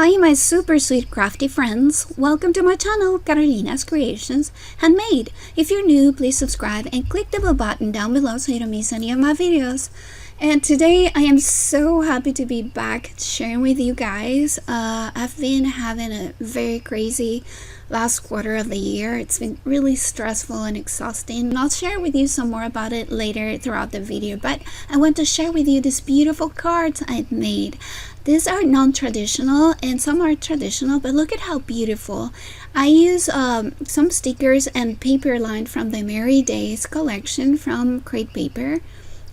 Hi my super sweet crafty friends, welcome to my channel Carolina's Creations Handmade. If you're new, please subscribe and click the bell button down below so you don't miss any of my videos. And today I am so happy to be back sharing with you guys. I've been having a very crazy last quarter of the year. It's been really stressful and exhausting, and I'll share with you some more about it later throughout the video, but I want to share with you these beautiful cards I've made. These are non-traditional and some are traditional, but look at how beautiful. I use some stickers and paper lined from the Merry Days collection from Crate Paper,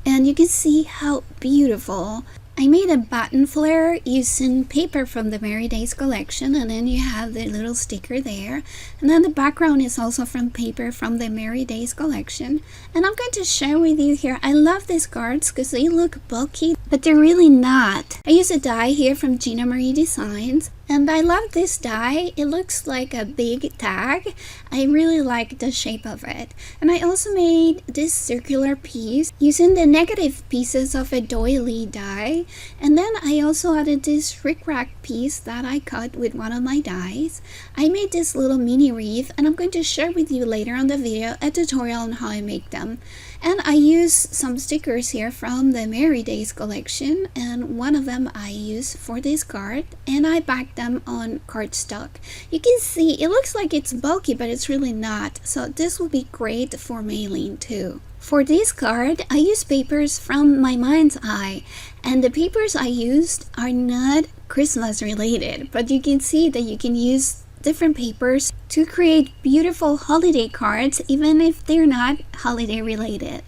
and you can see how beautiful. I made a button flare using paper from the Merry Days collection, and then you have the little sticker there, and then the background is also from paper from the Merry Days collection. And I'm going to share with you here. I love these cards because they look bulky, but they're really not. I use a die here from Gina Marie Designs, and I love this die. It looks like a big tag. I really like the shape of it. And I also made this circular piece using the negative pieces of a doily die. And then I also added this rickrack piece that I cut with one of my dies. I made this little mini wreath, and I'm going to share with you later on the video a tutorial on how I make them. And I use some stickers here from the Merry Days collection, and one of them I use for this card, and I backed them on cardstock. You can see it looks like it's bulky, but it's really not, so this will be great for mailing too. For this card, I use papers from my mind's eye, and the papers I used are not Christmas related, but you can see that you can use different papers to create beautiful holiday cards even if they're not holiday related.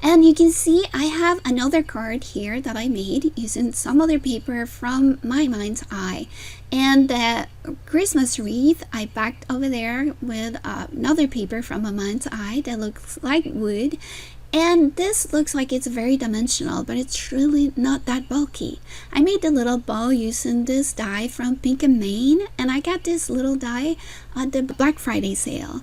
And you can see I have another card here that I made using some other paper from my mind's eye, and the Christmas wreath I backed over there with another paper from my mind's eye that looks like wood. And this looks like it's very dimensional, but it's really not that bulky. I made the little bow using this die from Pink and Maine, and I got this little die at the Black Friday sale.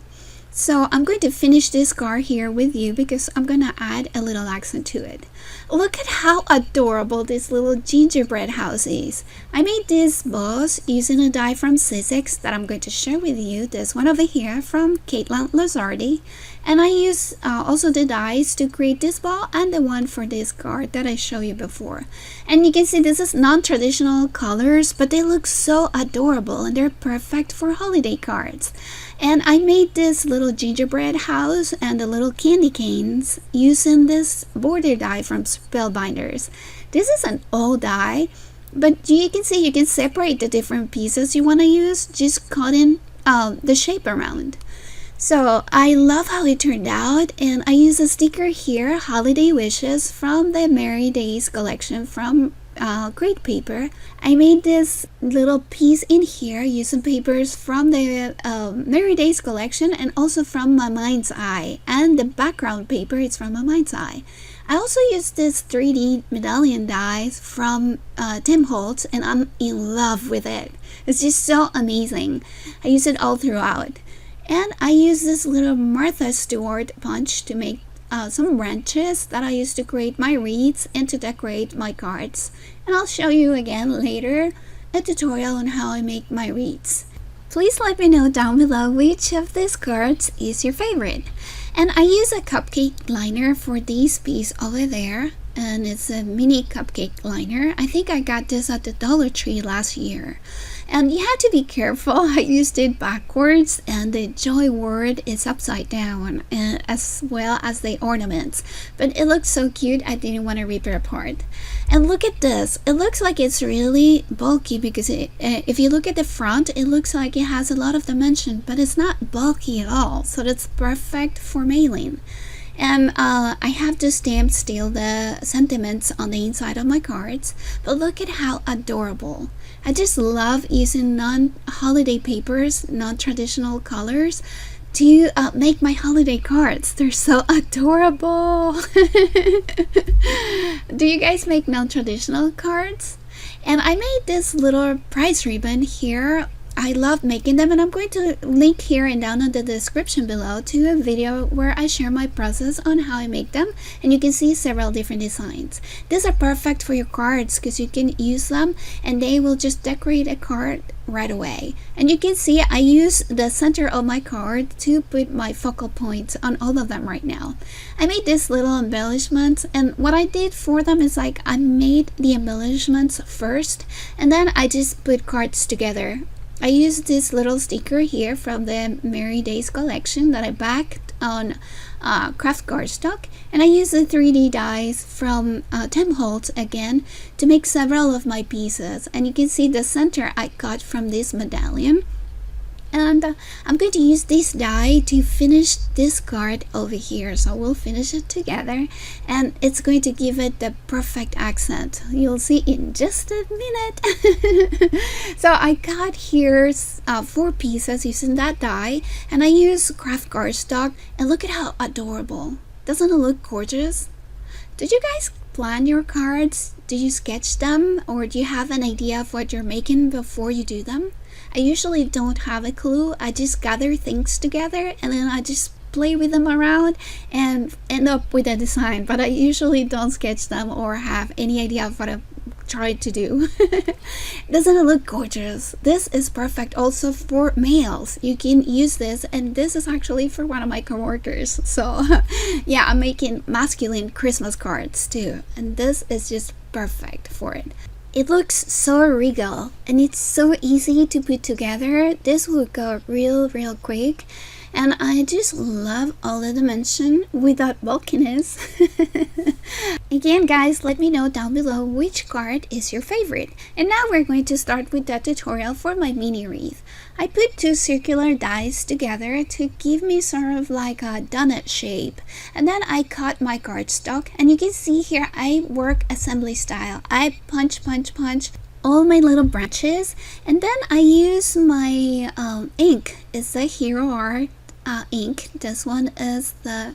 So I'm going to finish this card here with you because I'm going to add a little accent to it. Look at how adorable this little gingerbread house is. I made this boss using a die from Sussex that I'm going to share with you. This one over here from Caitlin Lazardi. And I use also the dies to create this ball and the one for this card that I showed you before. And you can see this is non-traditional colors, but they look so adorable and they're perfect for holiday cards. And I made this little gingerbread house and the little candy canes using this border die from Spellbinders. This is an old die, but you can see you can separate the different pieces you want to use, just cutting the shape around. So I love how it turned out, and I use a sticker here, Holiday Wishes, from the Merry Days collection from Crate Paper. I made this little piece in here using papers from the Merry Days collection and also from my mind's eye, and the background paper is from my mind's eye. I also used this 3D medallion dies from Tim Holtz, and I'm in love with it. It's just so amazing. I use it all throughout. And I use this little Martha Stewart punch to make some branches that I use to create my wreaths and to decorate my cards. And I'll show you again later a tutorial on how I make my wreaths. Please let me know down below which of these cards is your favorite. And I use a cupcake liner for this piece over there, and it's a mini cupcake liner. I think I got this at the Dollar Tree last year. And you have to be careful. I used it backwards, and the joy word is upside down, and as well as the ornaments. But it looks so cute, I didn't want to rip it apart. And look at this. It looks like it's really bulky because if you look at the front, it looks like it has a lot of dimension, but it's not bulky at all. So that's perfect for mailing. And I have to stamp still the sentiments on the inside of my cards, but look at how adorable. I just love using non-holiday papers, non-traditional colors to make my holiday cards. They're so adorable. Do you guys make non-traditional cards? And I made this little prize ribbon here I love making them, and I'm going to link here and down in the description below to a video where I share my process on how I make them, and you can see several different designs. These are perfect for your cards because you can use them and they will just decorate a card right away. And you can see I use the center of my card to put my focal points on all of them right now. I made this little embellishments, and what I did for them is like I made the embellishments first and then I just put cards together. I used this little sticker here from the Merry Days collection that I backed on craft cardstock, and I used the 3D dies from Tim Holtz again to make several of my pieces. And you can see the center I got from this medallion, and I'm going to use this die to finish this card over here. So we'll finish it together and it's going to give it the perfect accent. You'll see in just a minute. So I got here 4 pieces using that die, and I use craft cardstock, and look at how adorable. Doesn't it look gorgeous? Did you guys plan your cards? Did you sketch them, or do you have an idea of what you're making before you do them? I usually don't have a clue. I just gather things together and then I just play with them around and end up with a design, but I usually don't sketch them or have any idea of what I'm trying to do. Doesn't it look gorgeous? This is perfect also for males. You can use this, and this is actually for one of my coworkers. So yeah, I'm making masculine Christmas cards too, and this is just perfect for it. It looks so regal and it's so easy to put together. This will go real quick, and I just love all the dimension without bulkiness. Again guys, let me know down below which card is your favorite. And now we're going to start with the tutorial for my mini wreath. I put 2 circular dies together to give me sort of like a donut shape, and then I cut my cardstock, and you can see here I work assembly style. I punch all my little branches, and then I use my ink. It's the Hero Art ink. This one is the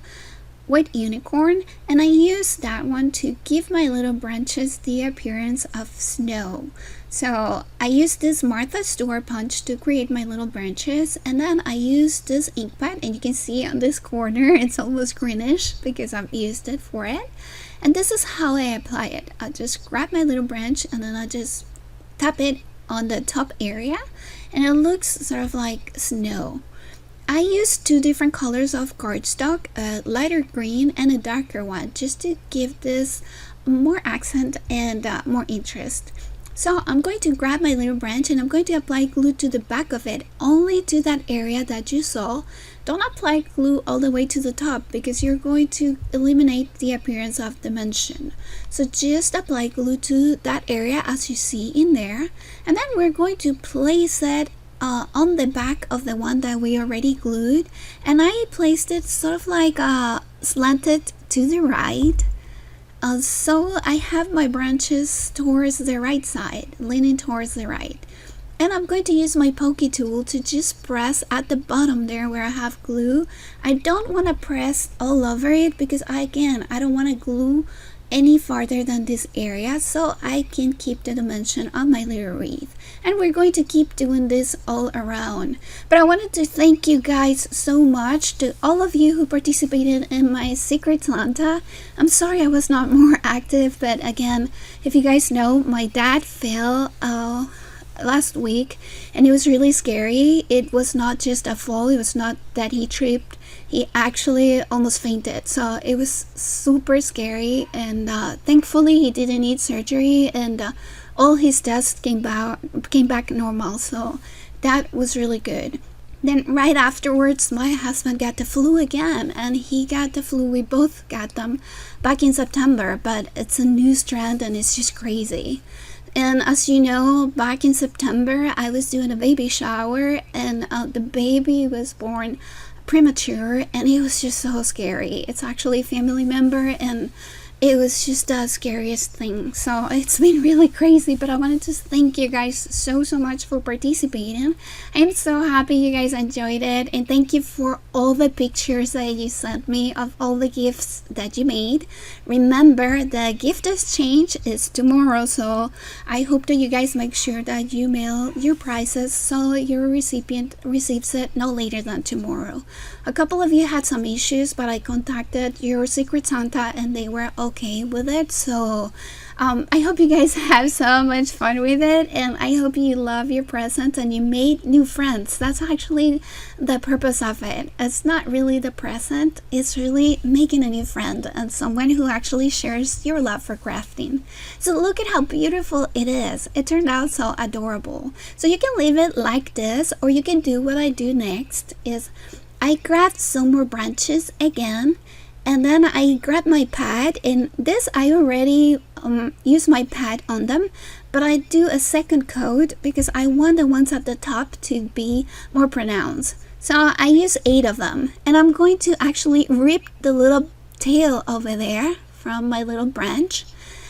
White Unicorn, and I use that one to give my little branches the appearance of snow. So I use this Martha Stewart punch to create my little branches, and then I use this ink pad, and you can see on this corner it's almost greenish because I've used it for it. And this is how I apply it. I just grab my little branch and then I just tap it on the top area, and it looks sort of like snow. I used 2 different colors of cardstock, a lighter green and a darker one, just to give this more accent and more interest. So I'm going to grab my little branch and I'm going to apply glue to the back of it, only to that area that you saw. Don't apply glue all the way to the top because you're going to eliminate the appearance of dimension. So just apply glue to that area as you see in there, and then we're going to place it on the back of the one that we already glued, and I placed it sort of like slanted to the right. So I have my branches towards the right side, leaning towards the right. And I'm going to use my pokey tool to just press at the bottom there where I have glue. I don't want to press all over it because I don't want to glue any farther than this area, so I can keep the dimension on my little wreath. And we're going to keep doing this all around. But I wanted to thank you guys so much, to all of you who participated in my Secret Santa. I'm sorry I was not more active, but again, if you guys know, my dad fell last week and it was really scary. It was not just a fall, it was not that he tripped, he actually almost fainted. So it was super scary, and thankfully he didn't need surgery, and all his tests came back normal, so that was really good. Then right afterwards my husband got the flu again, and he got the flu. We both got them back in September, but it's a new strand and it's just crazy. And as you know, back in September I was doing a baby shower, and the baby was born premature, and it was just so scary. It's actually a family member, and it was just the scariest thing. So it's been really crazy, but I wanted to thank you guys so much for participating. I'm so happy you guys enjoyed it, and thank you for all the pictures that you sent me of all the gifts that you made. Remember, the gift exchange is tomorrow, so I hope that you guys make sure that you mail your prizes so your recipient receives it no later than tomorrow. A couple of you had some issues, but I contacted your Secret Santa and they were okay with it. So I hope you guys have so much fun with it, and I hope you love your presents and you made new friends. That's actually the purpose of it. It's not really the present, it's really making a new friend and someone who actually shares your love for crafting. So look at how beautiful it is. It turned out so adorable. So you can leave it like this, or you can do what I do next is I grabbed some more branches again, and then I grabbed my pad, and this I already use my pad on them, but I do a second coat because I want the ones at the top to be more pronounced. So I use 8 of them, and I'm going to actually rip the little tail over there from my little branch,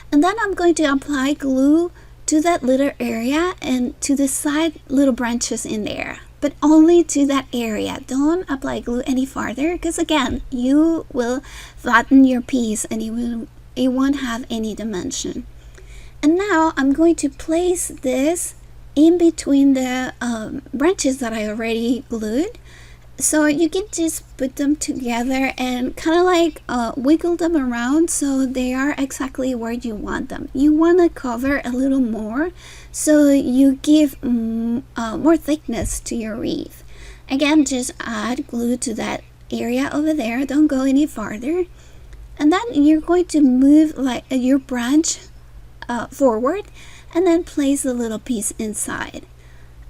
and then I'm going to apply glue to that little area and to the side little branches in there, but only to that area. Don't apply glue any farther, because again, you will flatten your piece and it won't have any dimension. And now I'm going to place this in between the branches that I already glued. So you can just put them together and kind of like wiggle them around so they are exactly where you want them. You want to cover a little more so you give more thickness to your wreath. Again, just add glue to that area over there. Don't go any farther. And then you're going to move like your branch forward, and then place a little piece inside.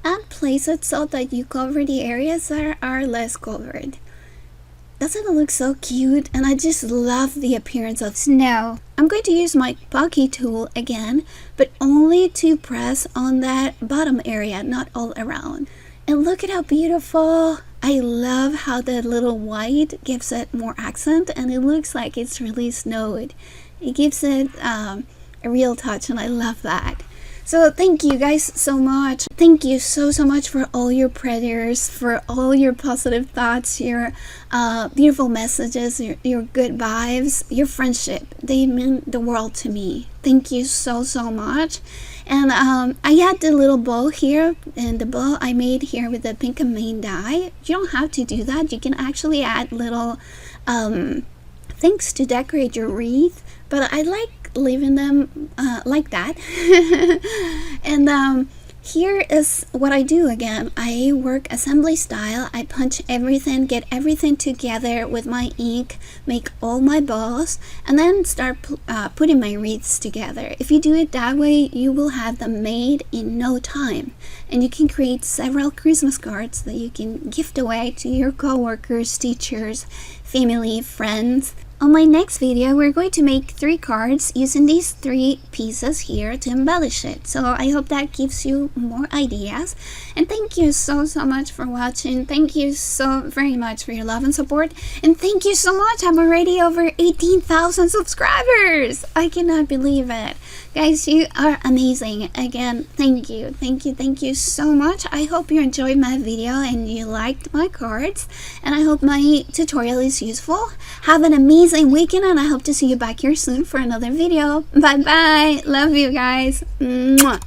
And place it so that you cover the areas that are less covered. Doesn't it look so cute? And I just love the appearance of snow. I'm going to use my pocky tool again, but only to press on that bottom area, not all around. And look at how beautiful. I love how the little white gives it more accent, and it looks like it's really snowed. It gives it a real touch, and I love that. So thank you guys so much. Thank you so much for all your prayers, for all your positive thoughts, your beautiful messages, your good vibes, your friendship. They mean the world to me. Thank you so much. And I had the little bow here, and the bow I made here with the pink and main dye. You don't have to do that. You can actually add little things to decorate your wreath, but I like leaving them like that. And here is what I do again. I work assembly style. I punch everything, get everything together with my ink, make all my balls, and then start putting my wreaths together. If you do it that way, you will have them made in no time, and you can create several Christmas cards that you can gift away to your co-workers, teachers, family, friends. On my next video, we're going to make 3 cards using these 3 pieces here to embellish it. So I hope that gives you more ideas. And thank you so much for watching. Thank you so very much for your love and support. And thank you so much. I'm already over 18,000 subscribers. I cannot believe it. Guys, you are amazing. Again, thank you. Thank you so much. I hope you enjoyed my video and you liked my cards. And I hope my tutorial is useful. Have an amazing weekend, and I hope to see you back here soon for another video. Bye bye. Love you guys. Mwah.